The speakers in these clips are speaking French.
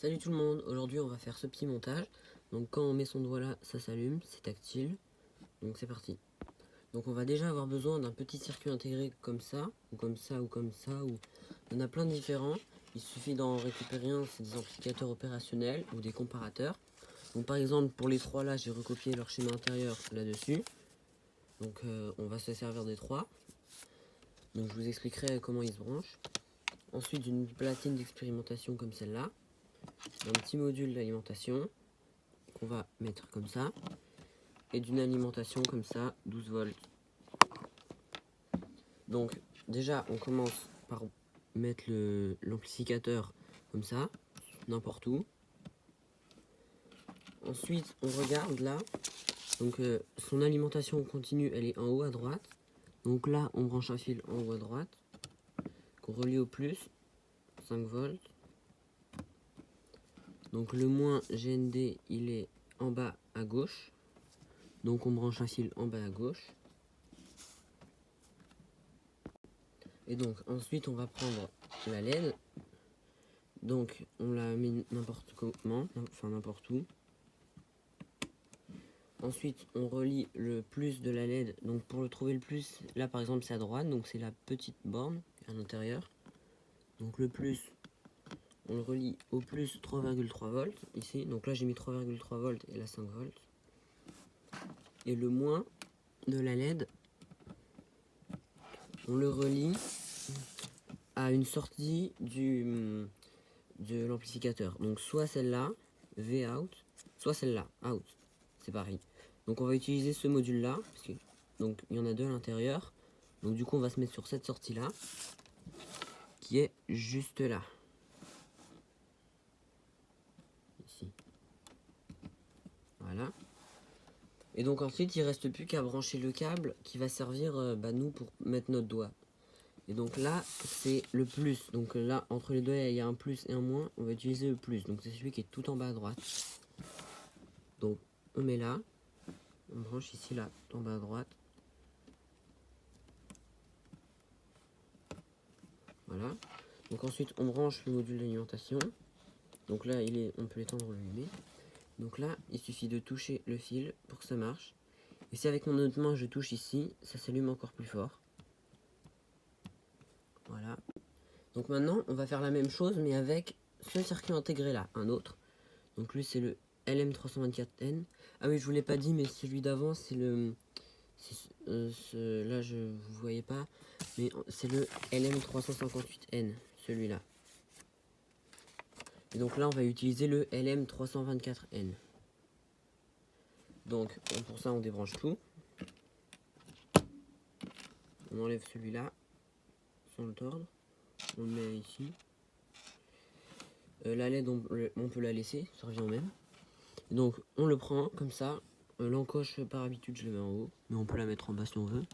Salut tout le monde, aujourd'hui on va faire ce petit montage. Donc quand on met son doigt là, ça s'allume, c'est tactile. Donc c'est parti. Donc on va déjà avoir besoin d'un petit circuit intégré comme ça, ou comme ça, ou comme ça, ou... Il y en a plein de différents. Il suffit d'en récupérer un, c'est des amplificateurs opérationnels ou des comparateurs. Donc par exemple pour les trois là, j'ai recopié leur schéma intérieur là-dessus. Donc on va se servir des trois. Donc je vous expliquerai comment ils se branchent. Ensuite une platine d'expérimentation comme celle-là. Un petit module d'alimentation qu'on va mettre comme ça, et d'une alimentation comme ça, 12 volts. Donc déjà on commence par mettre l'amplificateur comme ça, n'importe où. Ensuite on regarde là, donc son alimentation continue, elle est en haut à droite. Donc là on branche un fil en haut à droite, qu'on relie au plus, 5 volts. Donc le moins GND il est en bas à gauche. Donc on branche un fil en bas à gauche. Et donc ensuite on va prendre la LED. Donc on la met n'importe comment, enfin n'importe où. Ensuite on relie le plus de la LED. Donc pour le trouver le plus, là par exemple c'est à droite, donc c'est la petite borne à l'intérieur. Donc le plus, on le relie au plus 3,3 volts ici. Donc là j'ai mis 3,3 volts et là 5 volts. Et le moins de la LED, on le relie à une sortie de l'amplificateur. Donc soit celle-là, V out, soit celle-là, out. C'est pareil. Donc on va utiliser ce module-là, donc il y en a deux à l'intérieur. Donc du coup on va se mettre sur cette sortie-là, qui est juste là. Ici. Voilà. Et donc ensuite il reste plus qu'à brancher le câble qui va servir nous pour mettre notre doigt. Et donc là c'est le plus. Donc là entre les deux il y a un plus et un moins. On va utiliser le plus. Donc c'est celui qui est tout en bas à droite. Donc on met là. On branche ici là, en bas à droite. Voilà. Donc ensuite on branche le module d'alimentation. Donc là on peut l'étendre, on le met. Donc là il suffit de toucher le fil pour que ça marche. Et si avec mon autre main je touche ici, ça s'allume encore plus fort. Voilà. Donc maintenant on va faire la même chose mais avec ce circuit intégré là, un autre. Donc lui c'est le LM324N. Ah oui je vous l'ai pas dit mais celui d'avant c'est le... là je vous voyez pas, mais c'est le LM358N, celui-là. Et donc là on va utiliser le LM324N. Donc pour ça on débranche tout. On enlève celui-là sans le tordre. On le met ici. La LED on peut la laisser, ça revient au même. Et donc on le prend comme ça. L'encoche par habitude je le mets en haut, mais on peut la mettre en bas si on veut.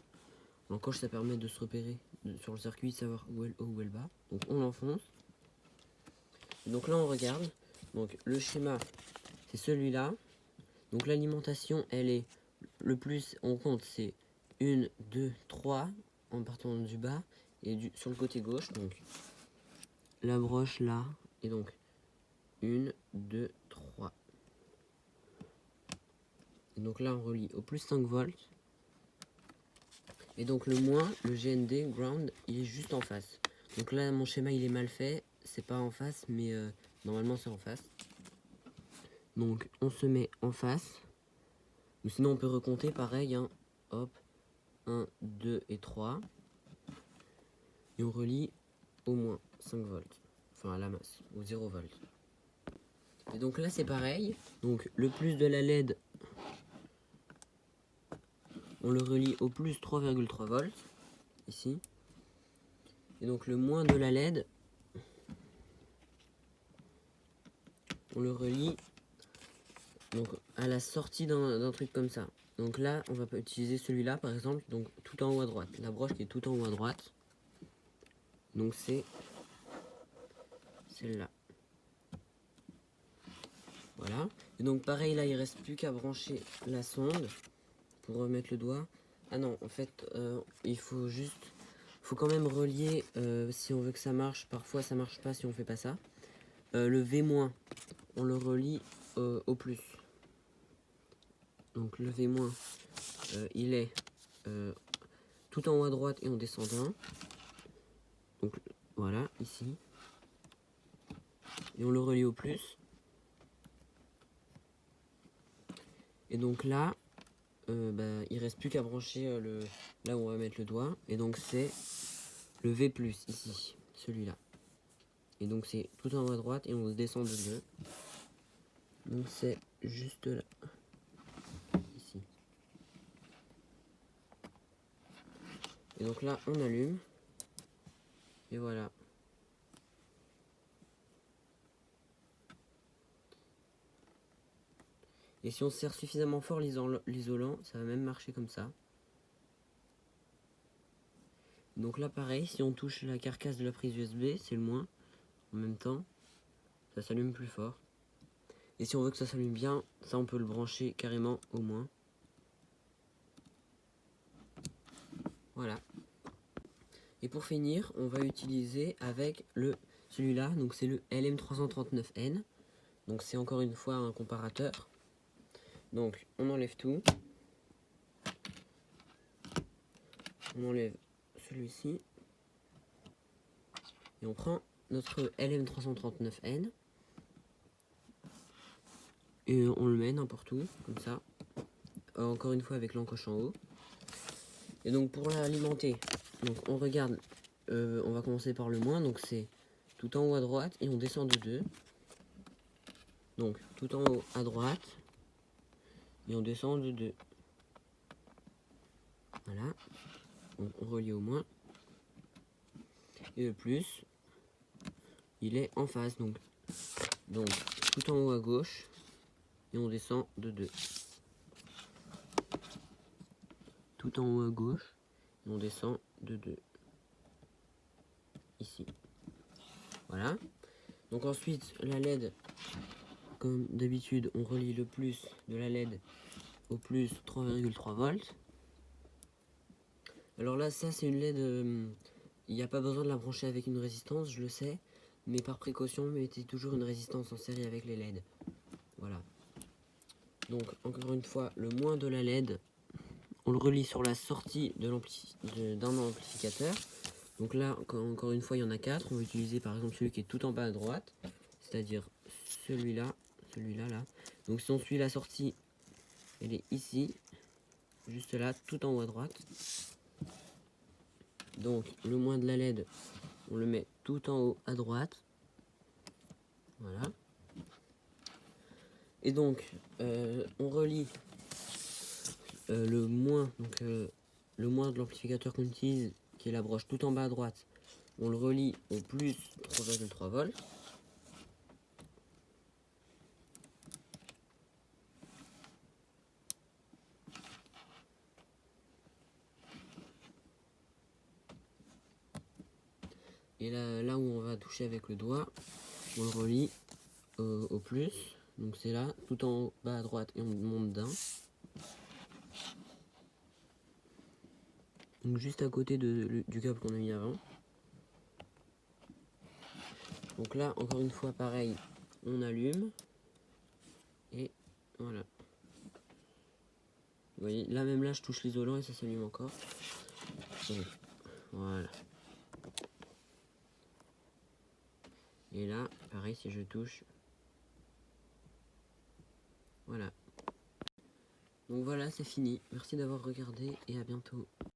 L'encoche ça permet de se repérer sur le circuit, de savoir où est le haut, où est le bas. Donc on l'enfonce. Donc là on regarde. Donc le schéma c'est celui-là. Donc l'alimentation elle est le plus, on compte c'est 1, 2, 3 en partant du bas et sur le côté gauche. Donc la broche là et donc 1, 2, 3. Et donc là on relie au plus 5 volts. Et donc le moins, le GND, ground, il est juste en face. Donc là mon schéma il est mal fait, c'est pas en face mais normalement c'est en face. Donc on se met en face. Ou sinon on peut recompter pareil, hein. Hop, 1, 2 et 3. Et on relie au moins 5 volts. Enfin à la masse, ou 0 volts. Et donc là c'est pareil. Donc le plus de la LED, on le relie au plus 3,3 volts. Ici. Et donc le moins de la LED, on le relie donc à la sortie d'un truc comme ça. Donc là on va pas utiliser celui-là par exemple, donc tout en haut à droite. La broche qui est tout en haut à droite. Donc c'est celle-là. Voilà. Et donc pareil là il reste plus qu'à brancher la sonde pour remettre le doigt. Ah non en fait il faut quand même relier si on veut que ça marche. Parfois ça marche pas si on fait pas ça. Le V-, on le relie au plus. Donc le V-, il est tout en haut à droite et en descendant. Donc voilà, ici. Et on le relie au plus. Et donc là, il reste plus qu'à brancher là où on va mettre le doigt. Et donc c'est le V+, ici, celui-là. Et donc c'est tout en haut à droite et on descend de 2. Donc c'est juste là. Ici. Et donc là, on allume. Et voilà. Et si on serre suffisamment fort l'isolant, ça va même marcher comme ça. Donc là, pareil, si on touche la carcasse de la prise USB, c'est le moins. En même temps, ça s'allume plus fort. Et si on veut que ça s'allume bien, ça on peut le brancher carrément au moins. Voilà. Et pour finir, on va utiliser avec celui-là, donc c'est le LM339N. Donc c'est encore une fois un comparateur. Donc on enlève tout. On enlève celui-ci. Et on prend notre LM339N. Et on le met n'importe où, comme ça. Encore une fois avec l'encoche en haut. Et donc pour l'alimenter, donc on regarde, on va commencer par le moins, donc c'est tout en haut à droite et on descend de 2. Donc tout en haut à droite et on descend de 2. Voilà, donc on relie au moins. Et le plus, il est en face, donc tout en haut à gauche et on descend de 2. Tout en haut à gauche et on descend de 2. Ici. Voilà. Donc ensuite, la LED, comme d'habitude, on relie le plus de la LED au plus 3,3 volts. Alors là, ça c'est une LED, il n'y a pas besoin de la brancher avec une résistance, je le sais, mais par précaution, mettez toujours une résistance en série avec les LED. Voilà. Donc encore une fois, le moins de la LED, on le relie sur la sortie d'un amplificateur. Donc là, encore une fois, il y en a 4. On va utiliser par exemple celui qui est tout en bas à droite, c'est-à-dire celui-là, là. Donc si on suit la sortie, elle est ici, juste là, tout en haut à droite. Donc le moins de la LED, on le met tout en haut à droite. Voilà. Et donc on relie le moins, le moins de l'amplificateur qu'on utilise, qui est la broche tout en bas à droite. On le relie au plus 3,3 volts. Et là où on va toucher avec le doigt, on le relie au plus. Donc c'est là, tout en bas à droite et on monte d'un. Donc juste à côté du câble qu'on a mis avant. Donc là, encore une fois, pareil, on allume. Et voilà. Vous voyez, là même là, je touche l'isolant et ça s'allume encore. Donc, voilà. Et là, pareil, si je touche. Voilà. Donc voilà, c'est fini. Merci d'avoir regardé et à bientôt.